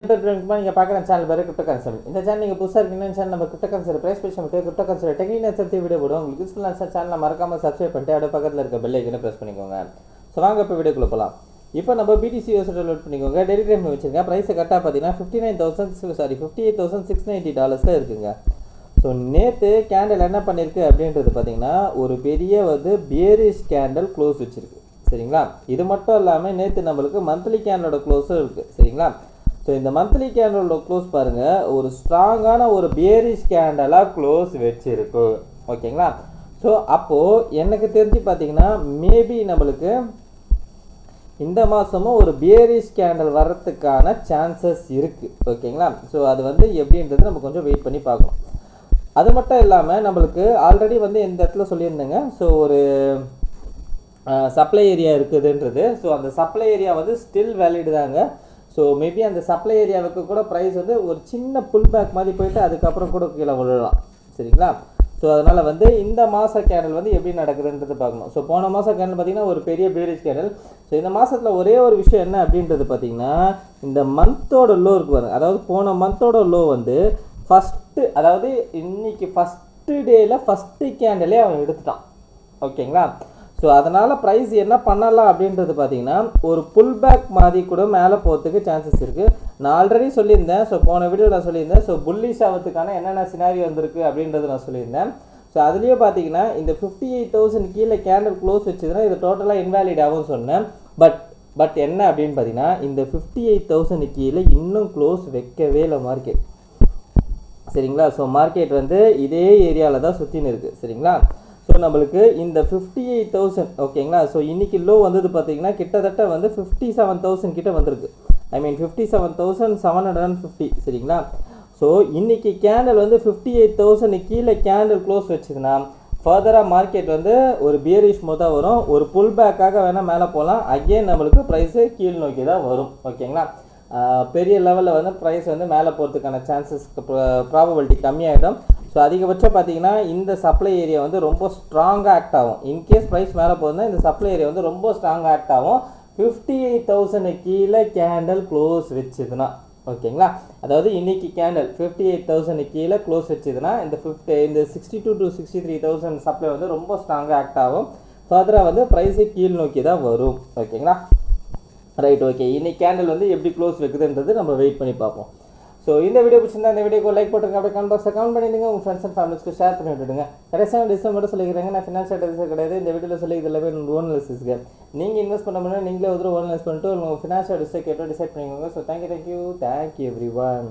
நீங்கள் பார்க்குற சேனல் பேர் கிரிப்டோ கன்சல்ட். இந்த சேனல் நீங்கள் புதுசாக இருக்கீங்கன்னா சேனல் நம்ம கிரிப்டோ கன்சல்ட் ப்ரைஸ் பேசி நமக்கு கிரிப்டோ கன்சல்ட் டெக்னிக்கல் சேர்த்து வீடியோ போடுவோம். உங்களுக்கு யூஸ்ஃபுல்லாக சேனலில் மறக்காமல் சப்ஸ்கிரைப் பண்ணிட்டு அப்படியே பக்கத்தில் இருக்க பெல் ஐக்கனை ப்ரெஸ் பண்ணிக்கோங்க. ஸோ வாங்க இப்போ வீடியோக்குள்ள போகலாம். இப்போ நம்ம பிடிசி யூஎஸ்டி லோட் பண்ணிக்கோங்க. டெய்லி டைம் வச்சுருங்க. ப்ரைஸ் கரெக்டாக பார்த்தீங்கன்னா $58,690 இருக்குங்க. ஸோ நேற்று கேண்டில் என்ன பண்ணியிருக்கு அப்படின்றது பார்த்தீங்கன்னா ஒரு பெரிய பியரிஷ் கேண்டில் க்ளோஸ் வச்சுருக்கு. சரிங்களா? இது மட்டும் இல்லாமல் நேற்று நம்மளுக்கு மந்த்லி கேண்டலோட க்ளோஸும் இருக்குது. சரிங்களா? ஸோ இந்த மந்த்லி கேண்டலோட க்ளோஸ் பாருங்கள், ஒரு ஸ்ட்ராங்கான ஒரு பியரிஷ் கேண்டலாக க்ளோஸ் வச்சுருக்கு. ஓகேங்களா? ஸோ அப்போது எனக்கு தெரிஞ்சு பார்த்தீங்கன்னா மேபி நம்மளுக்கு இந்த மாதமும் ஒரு பியரிஷ் கேண்டல் வர்றதுக்கான சான்சஸ் இருக்குது. ஓகேங்களா? ஸோ அது எப்படின்றது நம்ம கொஞ்சம் வெயிட் பண்ணி பார்க்கணும். அது மட்டும் இல்லாமல் நம்மளுக்கு ஆல்ரெடி இந்த இடத்துல சொல்லியிருந்தேங்க. ஸோ ஒரு சப்ளை ஏரியா இருக்குதுன்றது. ஸோ அந்த சப்ளை ஏரியா ஸ்டில் வேலிடு தாங்க. ஸோ மேபி அந்த சப்ளை ஏரியாவுக்கு கூட ப்ரைஸ் ஒரு சின்ன புல் பேக் மாதிரி போயிட்டு அதுக்கப்புறம் கூட கீழே விழலாம். சரிங்களா? ஸோ அதனால் இந்த மாத கேண்டல் எப்படி நடக்குதுன்றது பார்க்கணும். ஸோ போன மாதம் கேண்டல் பார்த்திங்கன்னா ஒரு பெரிய பேரிஷ் கேண்டல். ஸோ இந்த மாதத்தில் ஒரே ஒரு விஷயம் என்ன அப்படின்றது பார்த்திங்கன்னா இந்த மந்தோட லோ இருக்கு பாருங்க. அதாவது போன மந்தோட லோ ஃபஸ்ட்டு, அதாவது இன்னைக்கு ஃபஸ்ட்டு டேயில் ஃபஸ்ட்டு கேண்டலே அவன் எடுத்துட்டான். ஓகேங்களா? ஸோ அதனால் ப்ரைஸ் என்ன பண்ணலாம் அப்படின்றது பார்த்தீங்கன்னா ஒரு புல் பேக் மாதிரி கூட மேலே போகிறதுக்கு சான்சஸ் இருக்குது. நான் ஆல்ரெடி சொல்லியிருந்தேன். ஸோ போன வீடியோ நான் சொல்லியிருந்தேன். ஸோ புல்லிஷ் ஆகிறதுக்கான என்னென்ன சினாரி வந்திருக்கு அப்படின்றது நான் சொல்லியிருந்தேன். ஸோ அதுலேயே பார்த்தீங்கன்னா இந்த 58,000 கீழே கேண்டல் க்ளோஸ் வச்சதுன்னா இது டோட்டலாக இன்வேலிட் ஆகும்னு சொன்னேன். பட் என்ன அப்படின்னு பார்த்தீங்கன்னா இந்த 58,000 கீழே இன்னும் க்ளோஸ் வைக்கவே இல்லை மார்க்கெட். சரிங்களா? ஸோ மார்க்கெட் இதே ஏரியாவில் தான் சுற்றின்னு இருக்குது. சரிங்களா? ஸோ நம்மளுக்கு இந்த 58,000 ஓகேங்களா? ஸோ இன்றைக்கி லோ பார்த்தீங்கன்னா கிட்டத்தட்ட 57,000 கிட்ட வந்திருக்கு. ஐ மீன் 57,750. சரிங்களா? ஸோ இன்றைக்கி கேண்டல் 58,000 கீழே கேண்டல் க்ளோஸ் வச்சுதுன்னா ஃபர்தராக மார்க்கெட் ஒரு பியரிஷ் மோதாக வரும். ஒரு புல் பேக்காக வேணால் மேலே போகலாம். அகெயின் நம்மளுக்கு ப்ரைஸு கீழ் நோக்கி தான் வரும். ஓகேங்களா? பெரிய லெவலில் ப்ரைஸ் மேலே போகிறதுக்கான சான்சஸ் ப்ராபபிலிட்டி கம்மியாகிடும். ஸோ அதிகபட்சம் பார்த்தீங்கன்னா இந்த சப்ளை ஏரியா ரொம்ப ஸ்ட்ராங்காக ஆக்ட் ஆகும். இன்கேஸ் ப்ரைஸ் மேலே போகுதுன்னா இந்த சப்ளை ஏரியா ரொம்ப ஸ்ட்ராங்காக ஆக்ட் ஆகும் 58,000 கீழே கேண்டல் க்ளோஸ் வச்சுதுன்னா. ஓகேங்களா? அதாவது இன்னைக்கு கேண்டல் 58,000 கீழே க்ளோஸ் வச்சுதுன்னா இந்த 62,000 to 63,000 சப்ளை ரொம்ப ஸ்ட்ராங்காக ஆக்ட் ஆகும். ஃபர்தராக ப்ரைஸு கீழ் நோக்கி தான் வரும். ஓகேங்களா? ரைட். ஓகே, இன்னைக்கு கேண்டல் எப்படி க்ளோஸ் வைக்குதுன்றது நம்ம வெயிட் பண்ணி பார்ப்போம். ஸோ இந்த வீடியோ பிடிச்சிருந்தா இந்த வீடியோக்கு லைக் போட்டுருங்க. அப்படியே கமெண்ட் பாக்ஸில் கமெண்ட் பண்ணிடுங்க. உங்கள் ஃப்ரெண்ட்ஸ் அண்ட் ஃபேமிலிஸ்க்கு ஷேர் பண்ணி விட்டுடுங்க. கடைசியாக டிஸ்கவுண்ட் மட்டும் சொல்லிக்கிறேங்க. நான் ஃபினான்ஷியல் அட்வைசர் கிடையாது. இந்த வீடியோவில் சொல்லி இது எல்லாமே ஓன் அனாலிசிஸ்க்கு நீங்கள் இன்வெஸ்ட் பண்ண முடியும். நீங்களே ஓன் அனாலிஸ் பண்ணிட்டு உங்கள் ஃபினான்ஷியல் அட்வைசர் கேட்டு டிசைட் பண்ணிக்கோங்க. So thank you every one.